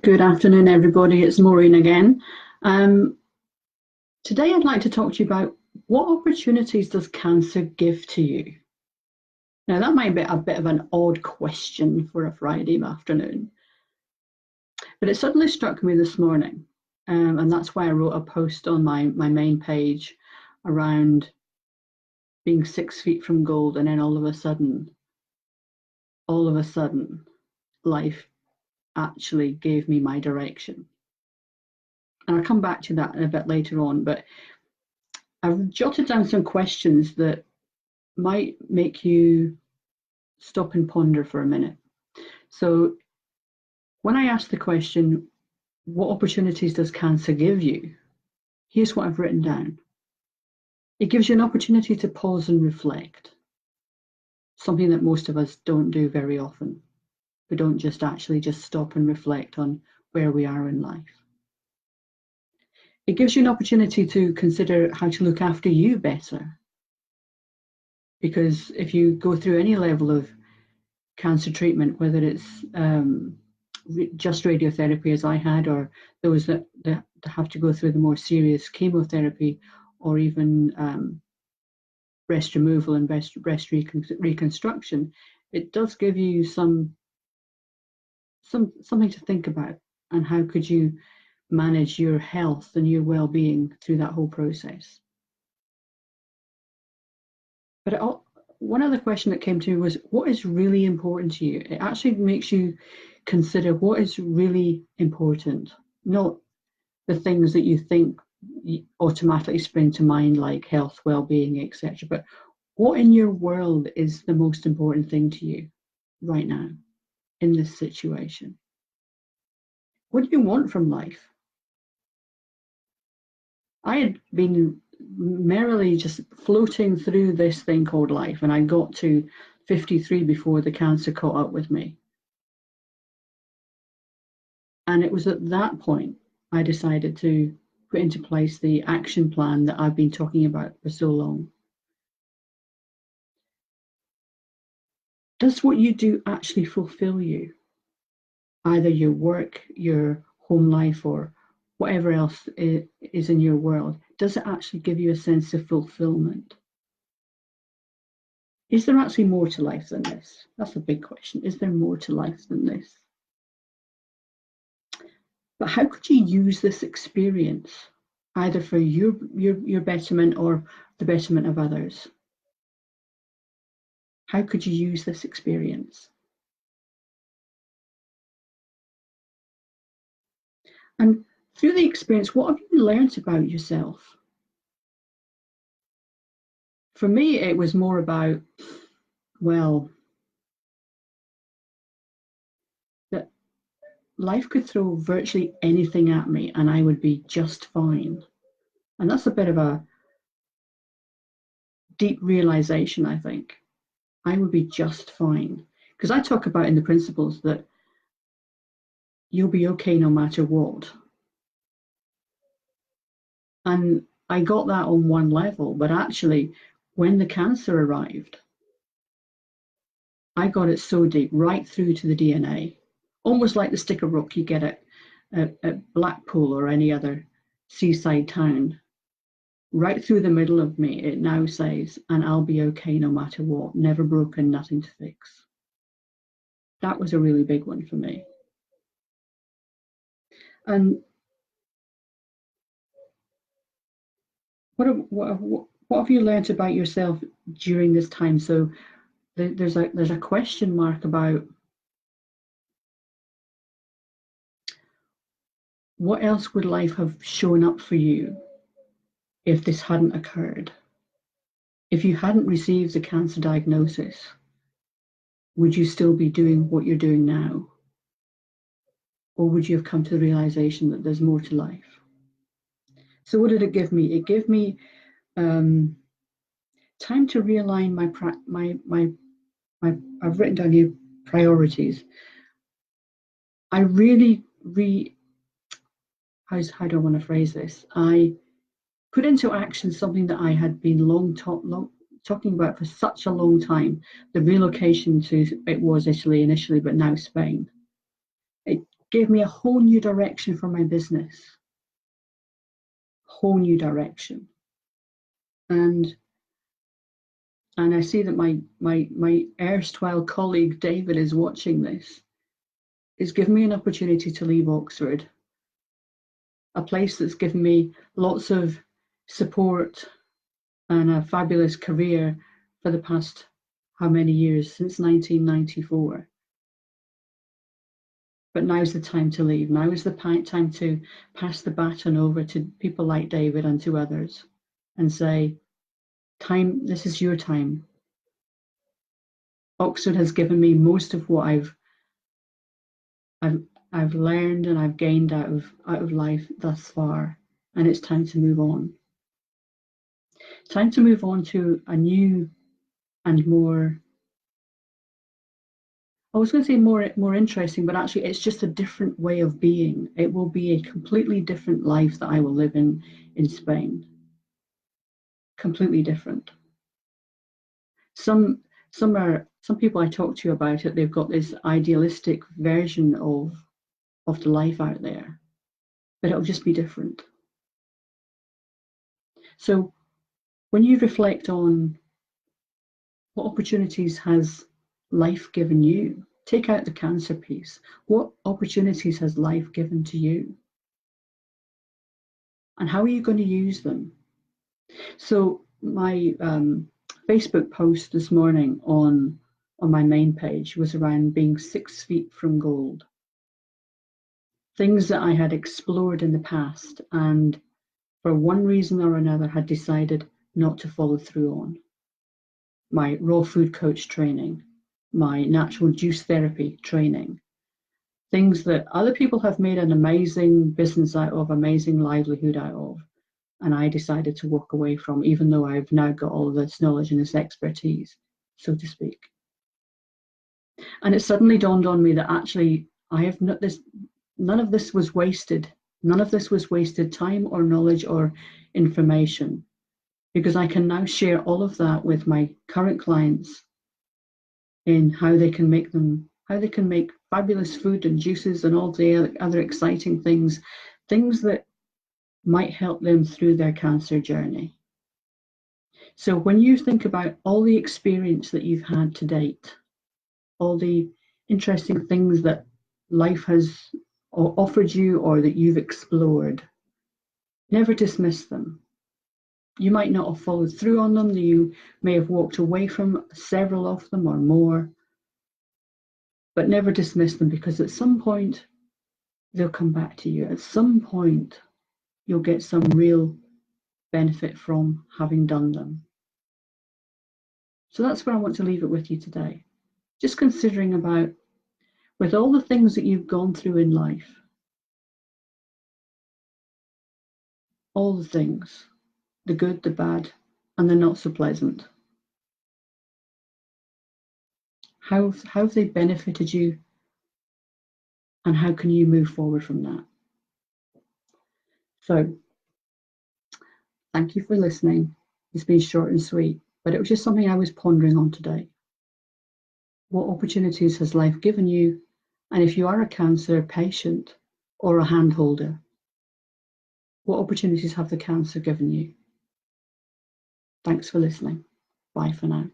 Good afternoon, everybody. It's Maureen again. Um, Today, I'd like to talk to you about what opportunities does cancer give to you? Now, that might be a bit of an odd question for a Friday afternoon, but it suddenly struck me this morning, and that's why I wrote a post on my main page around being 6 feet from gold, and then all of a sudden, life actually gave me my direction. And I'll come back to that a bit later on, but I've jotted down some questions that might make you stop and ponder for a minute. So, when I ask the question, what opportunities does cancer give you? Here's what I've written down. It gives you an opportunity to pause and reflect, something that most of us don't do very often. We don't just stop and reflect on where we are in life. It gives you an opportunity to consider how to look after you better. Because if you go through any level of cancer treatment, whether it's just radiotherapy as I had, or those that have to go through the more serious chemotherapy, or even breast removal and breast reconstruction, it does give you something to think about, and how could you manage your health and your well-being through that whole process. But one other question that came to me was, what is really important to you? It actually makes you consider what is really important, not the things that you think automatically spring to mind, like health, well-being, etc. But what in your world is the most important thing to you right now in this situation? What do you want from life? I had been merrily just floating through this thing called life, and I got to 53 before the cancer caught up with me. And it was at that point I decided to put into place the action plan that I've been talking about for so long. Does what you do actually fulfill you? Either your work, your home life, or whatever else is in your world. Does it actually give you a sense of fulfillment? Is there actually more to life than this? That's a big question. Is there more to life than this? But how could you use this experience either for your betterment or the betterment of others? How could you use this experience? And through the experience, what have you learned about yourself? For me, it was more about, well, that life could throw virtually anything at me and I would be just fine. And that's a bit of a deep realization, I think. I would be just fine. Because I talk about in the principles that you'll be okay no matter what. And I got that on one level, but actually, when the cancer arrived, I got it so deep, right through to the DNA, almost like the stick of rock you get at Blackpool or any other seaside town. Right through the middle of me, it now says, and I'll be okay no matter what, never broken, nothing to fix. That was a really big one for me. And what have you learned about yourself during this time? So there's a question mark about what else would life have shown up for you if this hadn't occurred? If you hadn't received the cancer diagnosis, would you still be doing what you're doing now? Or would you have come to the realization that there's more to life? So what did it give me? It gave me time to realign I've written down here priorities. I really how do I want to phrase this? I put into action something that I had been talking about for such a long time, the relocation to, it was Italy initially, but now Spain. gave me a whole new direction for my business, whole new direction. And I see that my erstwhile colleague David is watching this. It's given me an opportunity to leave Oxford, a place that's given me lots of support and a fabulous career for the past how many years, since 1994. But now's the time to leave. Now is the time to pass the baton over to people like David and to others and say, this is your time. Oxford has given me most of what I've learned and I've gained out of life thus far, and it's time to move on. Time to move on to a new and more, I was going to say more interesting, but actually it's just a different way of being. It will be a completely different life that I will live in Spain. Completely different. Some people I talk to about it, they've got this idealistic version of the life out there, but it'll just be different. So when you reflect on what opportunities has life given you, take out the cancer piece. What opportunities has life given to you? And how are you going to use them? So my Facebook post this morning on my main page was around being 6 feet from gold. Things that I had explored in the past and for one reason or another had decided not to follow through on. My raw food coach training, my natural juice therapy training, things that other people have made an amazing business out of, amazing livelihood out of, and I decided to walk away from, even though I've now got all this knowledge and this expertise, so to speak. And it suddenly dawned on me that actually I have not this. None of this was wasted. None of this was wasted time or knowledge or information, because I can now share all of that with my current clients in how they can make fabulous food and juices and all the other exciting things that might help them through their cancer journey. So when you think about all the experience that you've had to date, all the interesting things that life has offered you or that you've explored, never dismiss them. You might not have followed through on them. You may have walked away from several of them or more, but never dismiss them, because at some point they'll come back to you. At some point you'll get some real benefit from having done them. So that's where I want to leave it with you today. Just considering about, with all the things that you've gone through in life, all the things, the good, the bad, and the not so pleasant, how have they benefited you, and how can you move forward from that? So thank you for listening. It's been short and sweet, but it was just something I was pondering on today. What opportunities has life given you? And if you are a cancer patient or a hand holder, what opportunities have the cancer given you? Thanks for listening. Bye for now.